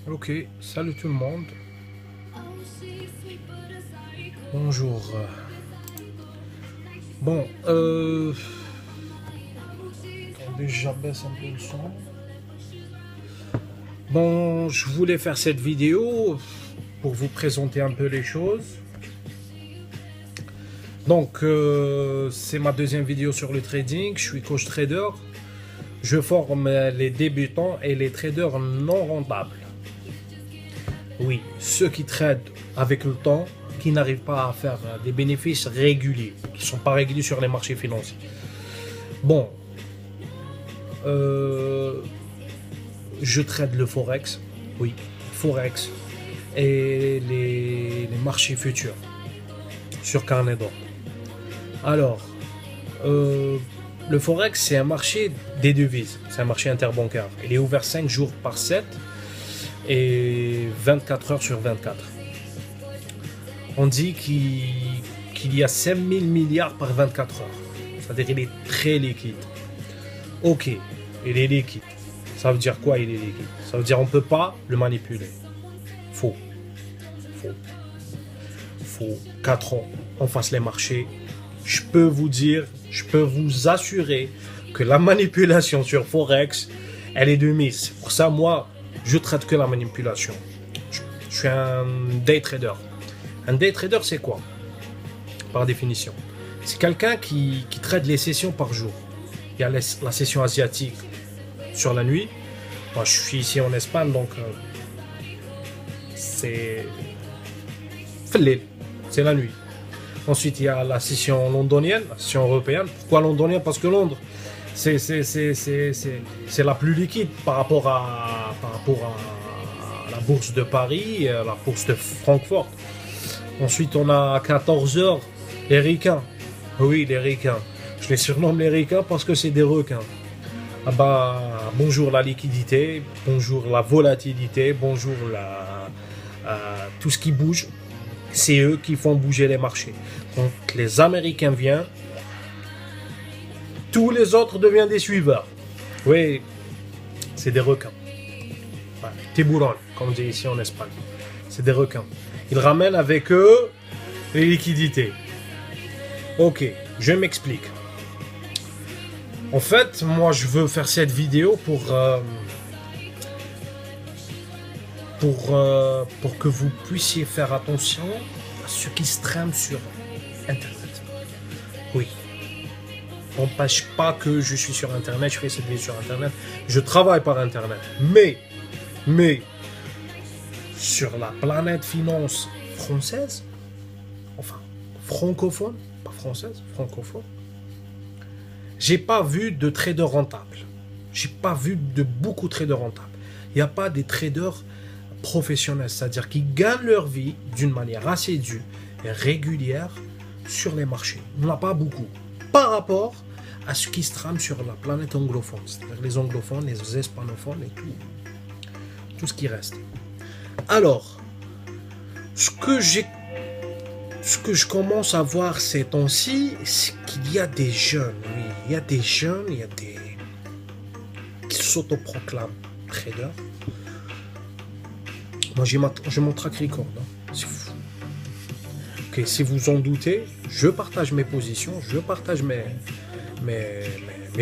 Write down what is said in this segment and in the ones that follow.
Ok, salut tout le monde. Bonjour. Bon, attendez, j'abaisse un peu le son. Bon, je voulais faire cette vidéo pour vous présenter un peu les choses. Donc, c'est ma deuxième vidéo sur le trading. Je suis coach trader. Je forme les débutants et les traders non rentables. Oui, ceux qui tradent avec le temps, qui n'arrivent pas à faire des bénéfices réguliers, qui ne sont pas réguliers sur les marchés financiers. Bon, je trade le Forex, oui, Forex, et les marchés futurs sur carnet d'or. Alors, le Forex, c'est un marché des devises, c'est un marché interbancaire. Il est ouvert 5 jours par 7 et 24 heures sur 24. On dit qu'il y a 5000 milliards par 24 heures. C'est-à-dire qu'il est très liquide. Ok, il est liquide. Ça veut dire quoi, il est liquide? Ça veut dire qu'on ne peut pas le manipuler. Faux. Faux. Faux. 4 ans, on fasse les marchés. Je peux vous dire, je peux vous assurer que la manipulation sur Forex, elle est de mise. Pour ça, moi, je traite que la manipulation. Je suis un day trader. Un day trader, c'est quoi? Par définition, c'est quelqu'un qui trade les sessions par jour. Il y a la session asiatique sur la nuit. Moi, je suis ici en Espagne, donc c'est la nuit. Ensuite, il y a la session londonienne, la session européenne. Pourquoi londonienne? Parce que Londres, c'est la plus liquide par rapport à la bourse de Paris, la bourse de Francfort. Ensuite, on a à 14 heures les ricains. Oui, les ricains. Je les surnomme les ricains parce que c'est des requins. Ah bah, bonjour la liquidité, bonjour la volatilité, bonjour tout ce qui bouge. C'est eux qui font bouger les marchés. Quand les Américains viennent, tous les autres deviennent des suiveurs. Oui, c'est des requins. Ouais, tiburon, comme on dit ici en Espagne. C'est des requins. Ils ramènent avec eux les liquidités. Ok, je m'explique. En fait, moi, je veux faire cette vidéo pour que vous puissiez faire attention à ce qui se trame sur Internet. Oui. On n'empêche pas que je suis sur Internet, je fais cette vidéo sur Internet, je travaille par Internet. Mais, sur la planète finance française, enfin, francophone, pas française, francophone, j'ai pas vu de traders rentables. J'ai pas vu de beaucoup de traders rentables. Il n'y a pas des traders professionnels, c'est-à-dire qui gagnent leur vie d'une manière assidue et régulière sur les marchés. On n'a pas beaucoup. Par rapport à ce qui se trame sur la planète anglophone, c'est-à-dire les anglophones, les hispanophones et tout ce qui reste. Alors, ce que je commence à voir ces temps-ci, c'est qu'il y a des jeunes, oui, il y a des jeunes, qui s'autoproclament traders. Moi, j'ai mon track record, hein. C'est fou. Ok, si vous en doutez, je partage mes positions, je partage mes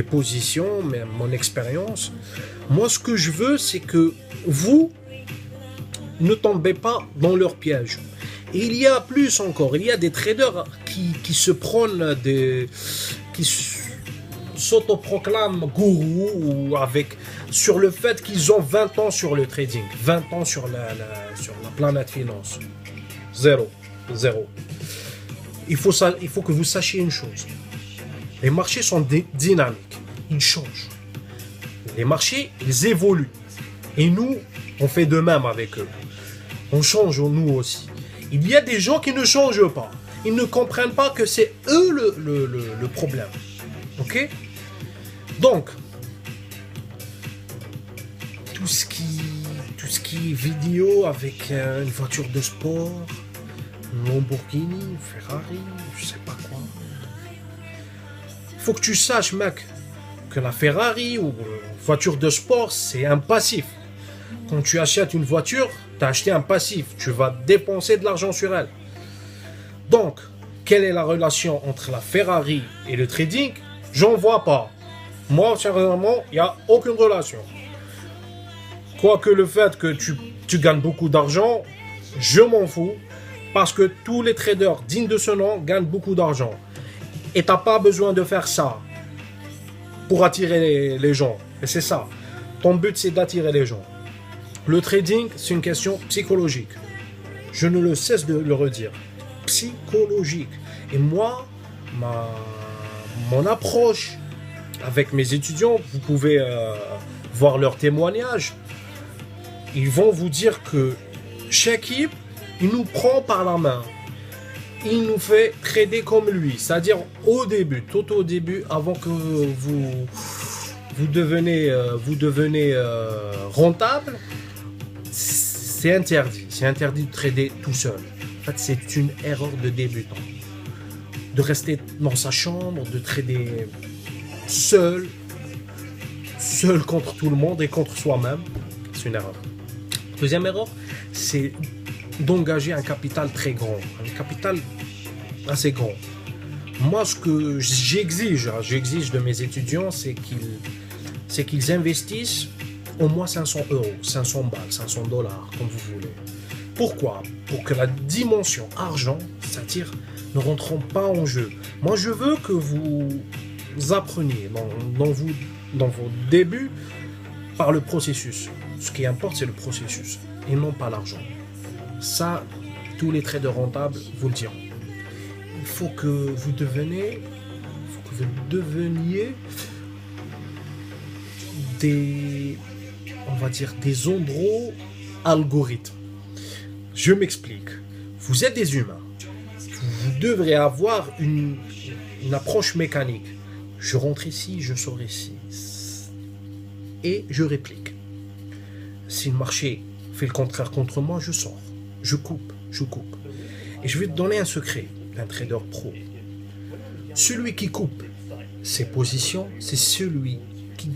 positions, mon expérience. Moi, ce que je veux, c'est que vous ne tombez pas dans leur piège. Et il y a plus encore, il y a des traders qui se prônent qui s'autoproclament gourous ou sur le fait qu'ils ont 20 ans sur le trading, 20 ans sur la planète finance. Zéro. Il faut que vous sachiez une chose. Les marchés sont dynamiques, ils changent. Les marchés, ils évoluent. Et nous, on fait de même avec eux. On change nous aussi. Il y a des gens qui ne changent pas. Ils ne comprennent pas que c'est eux le problème. Ok? Donc, tout ce qui est vidéo avec une voiture de sport, une Lamborghini, Ferrari, je sais pas quoi. Faut que tu saches, mec, que la Ferrari ou la voiture de sport, c'est un passif. Quand tu achètes une voiture, tu as acheté un passif. Tu vas dépenser de l'argent sur elle. Donc, quelle est la relation entre la Ferrari et le trading? J'en vois pas. Moi, sérieusement, il n'y a aucune relation. Quoique le fait que tu gagnes beaucoup d'argent, je m'en fous. Parce que tous les traders dignes de ce nom gagnent beaucoup d'argent. Et tu n'as pas besoin de faire ça pour attirer les gens. Et c'est ça. Ton but, c'est d'attirer les gens. Le trading, c'est une question psychologique. Je ne le cesse de le redire. Psychologique. Et moi, mon approche avec mes étudiants, vous pouvez voir leurs témoignages. Ils vont vous dire que Shakib, il nous prend par la main. Il nous fait trader comme lui. C'est-à-dire au début, tout au début, avant que vous devenez rentable, c'est interdit. C'est interdit de trader tout seul. En fait, c'est une erreur de débutant. De rester dans sa chambre, de trader seul contre tout le monde et contre soi-même. C'est une erreur. Deuxième erreur, c'est d'engager un capital très grand. Un capital assez grand. Moi, ce que j'exige de mes étudiants, c'est qu'ils investissent au moins 500 euros, 500 balles, 500 dollars, comme vous voulez. Pourquoi? Pour que la dimension argent, c'est-à-dire, ne rentre pas en jeu. Moi, je veux que vous appreniez dans vos débuts par le processus. Ce qui importe, c'est le processus et non pas l'argent. Ça, tous les traders rentables vous le diront. Il faut que vous deveniez des andro algorithmes. Je m'explique. Vous êtes des humains. Vous devrez avoir une approche mécanique. Je rentre ici, je sors ici. Et je réplique. Si le marché fait le contraire contre moi, je sors. Je coupe. Et je vais te donner un secret d'un trader pro. Celui qui coupe ses positions, c'est celui qui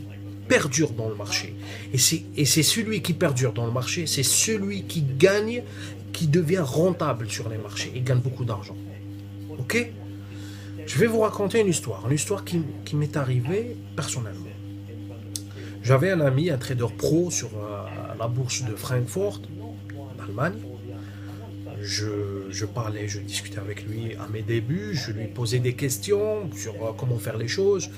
perdure dans le marché. Et c'est celui qui perdure dans le marché, c'est celui qui gagne, qui devient rentable sur les marchés et gagne beaucoup d'argent. Ok? Je vais vous raconter une histoire qui m'est arrivée personnellement. J'avais un ami, un trader pro sur la bourse de Francfort, en Allemagne. Je parlais, je discutais avec lui à mes débuts, je lui posais des questions sur comment faire les choses.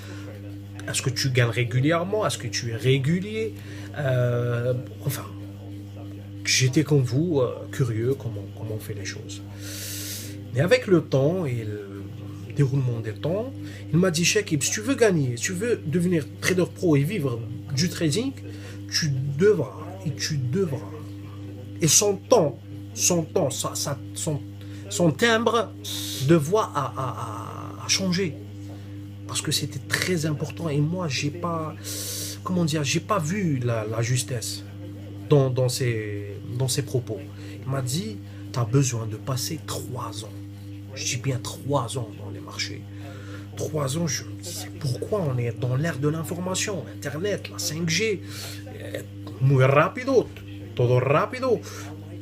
Est-ce que tu gagnes régulièrement? Est-ce que tu es régulier? Enfin, j'étais comme vous, curieux comment on fait les choses. Mais avec le temps et le déroulement des temps, il m'a dit, Shakib, si tu veux gagner, si tu veux devenir trader pro et vivre du trading, tu devras. Et son timbre de voix a changé. Parce que c'était très important. Et moi, j'ai pas vu la justesse dans ses propos. Il m'a dit, tu as besoin de passer 3 ans. Je dis bien 3 ans dans les marchés. 3 ans, je me dis, pourquoi on est dans l'ère de l'information, Internet, la 5G, muy rápido, todo rápido.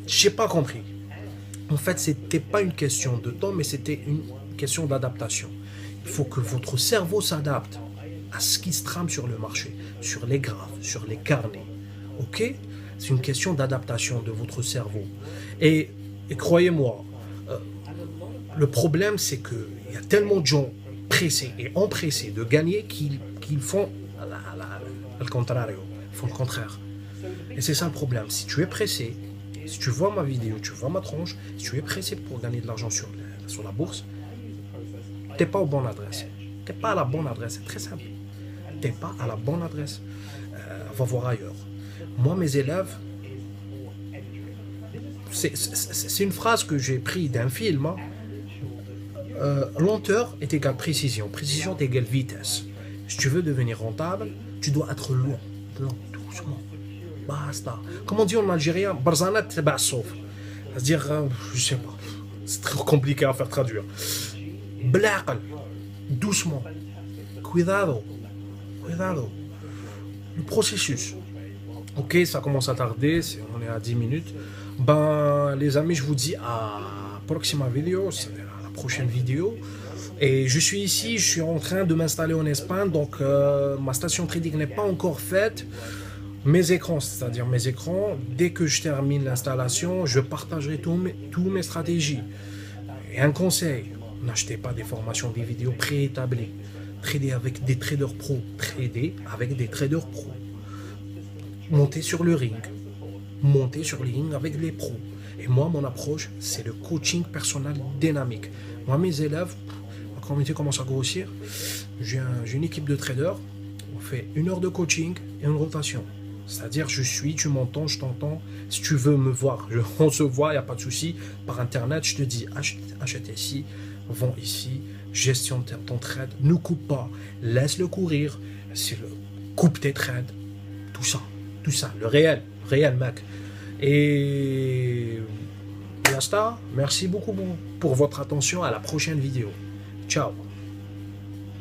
Je n'ai pas compris. En fait, c'était pas une question de temps, mais c'était une question d'adaptation. Il faut que votre cerveau s'adapte à ce qui se trame sur le marché, sur les graphes, sur les carnets. Ok? C'est une question d'adaptation de votre cerveau. Et croyez-moi, le problème, c'est qu'il y a tellement de gens pressés et empressés de gagner qu'ils font le contrario, font le contraire. Et c'est ça le problème. Si tu es pressé, si tu vois ma vidéo, tu vois ma tronche, si tu es pressé pour gagner de l'argent sur la bourse, tu n'es pas aux bonnes adresses. Tu n'es pas à la bonne adresse. C'est très simple. Tu n'es pas à la bonne adresse. Va voir ailleurs. Moi, mes élèves, c'est une phrase que j'ai prise d'un film. Hein. Lenteur est égale précision. Précision est égale vitesse. Si tu veux devenir rentable, tu dois être lent, doucement. Basta. Comme on dit en algérien, barzanat teba sauf. C'est-à-dire, je sais pas, c'est très compliqué à faire traduire. Blaqal, doucement. Cuidado. Le processus. Ok, ça commence à tarder, on est à 10 minutes. Ben, les amis, je vous dis à la prochaine vidéo, c'est-à-dire à la prochaine vidéo. Et je suis ici, je suis en train de m'installer en Espagne, donc ma station trading n'est pas encore faite. Mes écrans, c'est-à-dire mes écrans, dès que je termine l'installation, je partagerai toutes mes stratégies. Et un conseil, n'achetez pas des formations, des vidéos préétablies. Tradez avec des traders pro. Tradez avec des traders pro. Montez sur le ring. Montez sur le ring avec les pros. Et moi, mon approche, c'est le coaching personnel dynamique. Moi, mes élèves, ma communauté commence à grossir. J'ai une équipe de traders. On fait 1 heure de coaching et une rotation. C'est-à-dire, tu m'entends, je t'entends. Si tu veux me voir, on se voit, il n'y a pas de souci. Par Internet, je te dis, achète ici, vends ici, gestion de ton trade. Ne coupe pas, laisse-le courir. Coupe tes trades. Tout ça, le réel, mec. Et basta, merci beaucoup pour votre attention. À la prochaine vidéo. Ciao.